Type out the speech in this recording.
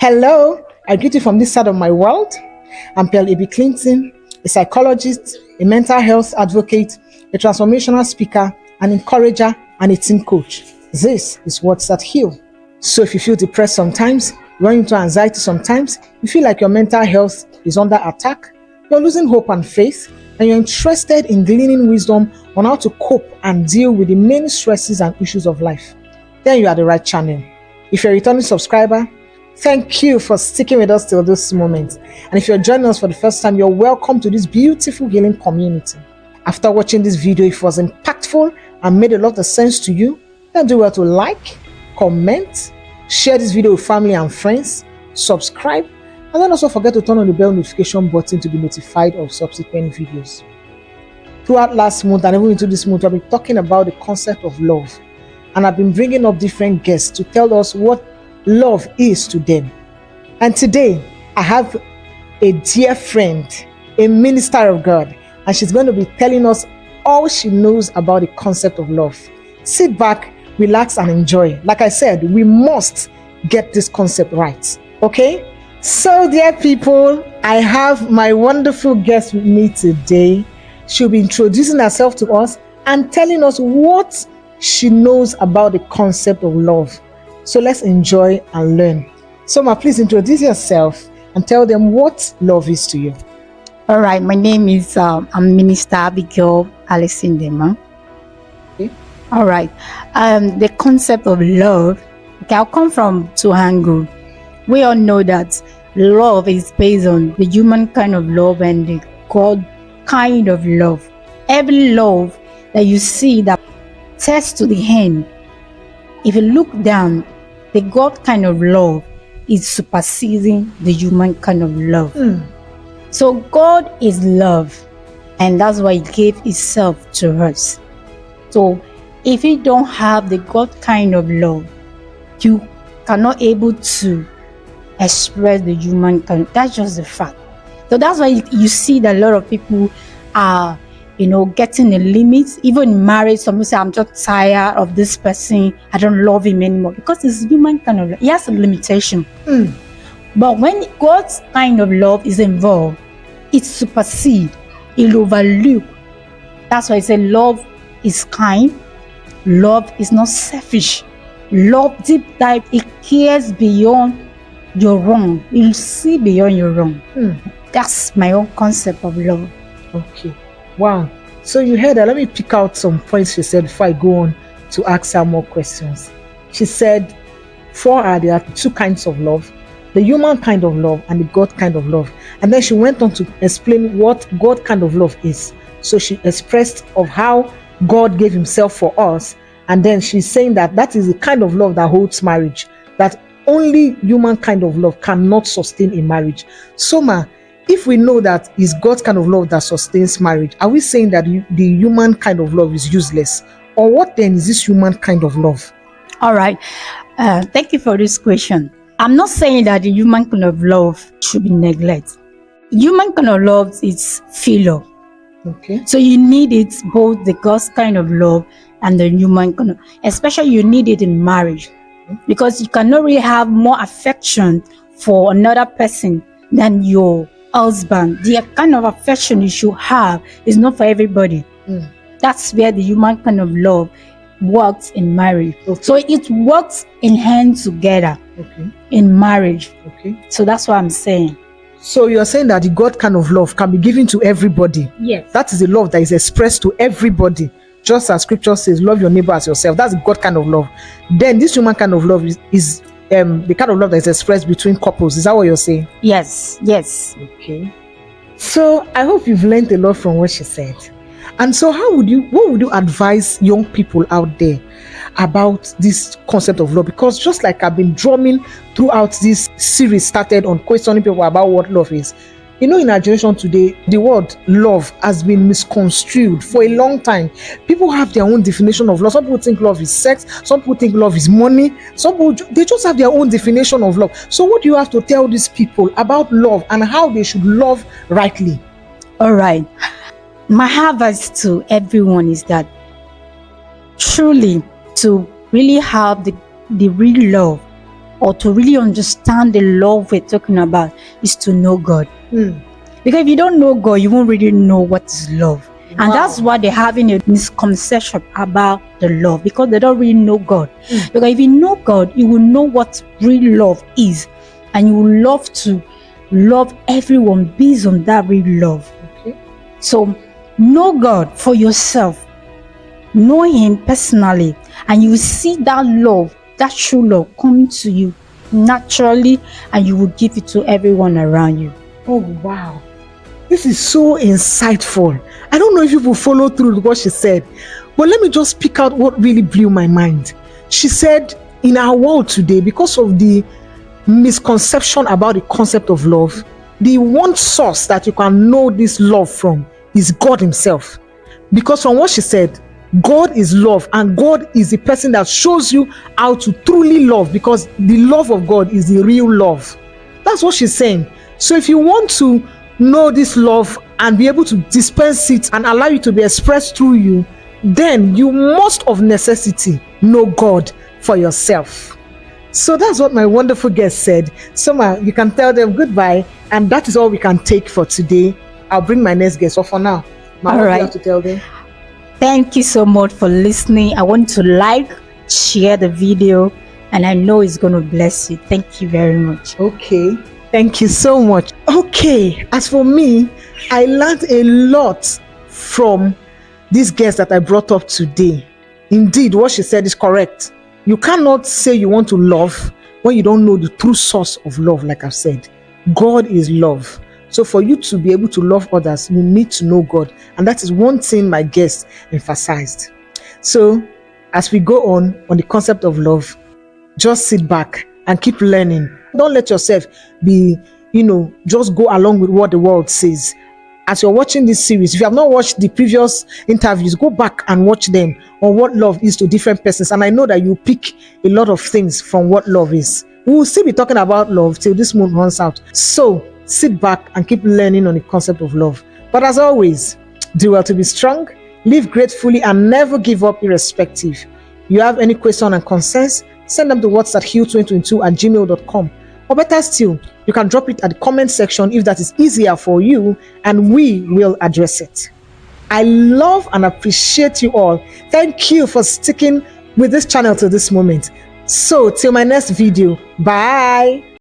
Hello, I greet you from this side of my world. I'm Pearl A.B. Clinton, a psychologist, a mental health advocate, a transformational speaker, an encourager, and a team coach. This is Words That Heal. So if you feel depressed sometimes, you run into anxiety sometimes, you feel like your mental health is under attack, you're losing hope and faith, and you're interested in gleaning wisdom on how to cope and deal with the many stresses and issues of life, then you are the right channel. If you're a returning subscriber, thank you for sticking with us till this moment. And if you're joining us for the first time, you're welcome to this beautiful healing community. After watching this video, if it was impactful and made a lot of sense to you, then do well to like, comment, share this video with family and friends, subscribe, and then also forget to turn on the bell notification button to be notified of subsequent videos. Throughout last month and even into this month, I've been talking about the concept of love. And I've been bringing up different guests to tell us what love is to them. And today, I have a dear friend, a minister of God, and she's going to be telling us all she knows about the concept of love. Sit back, relax, and enjoy. Like I said, we must get this concept right, okay? So, dear people, I have my wonderful guest with me today. She'll be introducing herself to us and telling us what she knows about the concept of love. So let's enjoy and learn. So, Ma, please introduce yourself and tell them what love is to you. All right, my name is I'm Minister Abigail Alessindema. Okay. All right, the concept of love. Okay, I'll come from two angles. We all know that love is based on the human kind of love and the God kind of love. Every love that you see that tests to the end, if you look down, the God kind of love is superseding the human kind of love. So God is love, and that's why He gave Himself to us. So if you don't have the God kind of love, you cannot able to express the human kind. That's just the fact. So that's why you see that a lot of people are, getting a limit. Even in marriage, some people say, I'm just tired of this person. I don't love him anymore. Because it's human kind of love. He has a limitation. But when God's kind of love is involved, it supersedes. It overlook. That's why I say love is kind. Love is not selfish. Love, deep dive, it cares beyond your wrong. You see beyond your wrong. That's my own concept of love. Okay. Wow. So you heard that. Let me pick out some points she said before I go on to ask her more questions. She said, for her, there are two kinds of love: the human kind of love and the God kind of love. And then she went on to explain what God kind of love is. So she expressed of how God gave Himself for us. And then she's saying that that is the kind of love that holds marriage, that only human kind of love cannot sustain a marriage. So, Ma, if we know that it's God's kind of love that sustains marriage, are we saying that the human kind of love is useless? Or what then is this human kind of love? All right. Thank you for this question. I'm not saying that the human kind of love should be neglected. Human kind of love is filial. Okay. So you need it, both the God's kind of love and the human kind of, especially you need it in marriage. Because you cannot really have more affection for another person than your husband. The kind of affection you should have is not for everybody. That's where the human kind of love works in marriage. Okay. So it works in hand together in marriage. Okay. So that's what I'm saying. So you're saying that the God kind of love can be given to everybody. Yes. That is the love that is expressed to everybody. Just as scripture says, love your neighbor as yourself. That's the God kind of love. Then this human kind of love is the kind of love that is expressed between couples. Is that what you're saying? Yes. Okay. So I hope you've learned a lot from what she said. And so what would you advise young people out there about this concept of love? Because just like I've been drumming throughout this series started on questioning people about what love is, in our generation today, the word love has been misconstrued for a long time. People have their own definition of love. Some people think love is sex. Some people think love is money. Some people, they just have their own definition of love. So what do you have to tell these people about love and how they should love rightly? All right. My advice to everyone is that truly to really have the real love, or to really understand the love we're talking about is to know God. Because if you don't know God, you won't really know what is love. And that's why they're having a misconception about the love, because they don't really know God. Because if you know God, you will know what real love is, and you will love to love everyone based on that real love. So know God for yourself, know Him personally, and you will see that love, that true love coming to you naturally, and you will give it to everyone around you. Oh, wow. This is so insightful. I don't know if you will follow through with what she said, but let me just pick out what really blew my mind. She said, in our world today, because of the misconception about the concept of love, the one source that you can know this love from is God Himself. Because from what she said, God is love, and God is the person that shows you how to truly love, because the love of God is the real love. That's what she's saying. So if you want to know this love and be able to dispense it and allow it to be expressed through you, then you must of necessity know God for yourself. So that's what my wonderful guest said. So you can tell them goodbye, and that is all we can take for today. I'll bring my next guest off for now. All right. You have to tell them. Thank you so much for listening. I want to share the video, and I know it's going to bless you. Thank you very much. Okay. Thank you so much. Okay, as for me, I learned a lot from this guest that I brought up today. Indeed, what she said is correct. You cannot say you want to love when you don't know the true source of love, like I've said. God is love. So for you to be able to love others, you need to know God. And that is one thing my guest emphasized. So as we go on the concept of love, just sit back and keep learning. Don't let yourself be, just go along with what the world says. As you're watching this series, if you have not watched the previous interviews, go back and watch them on what love is to different persons. And I know that you pick a lot of things from what love is. We will still be talking about love till this month runs out. So sit back and keep learning on the concept of love. But as always, do well to be strong, live gratefully, and never give up irrespective. You have any question and concerns, send them to what's@heal2022@gmail.com. Or better still, you can drop it at the comment section if that is easier for you, and we will address it. I love and appreciate you all. Thank you for sticking with this channel to this moment. So till my next video, bye.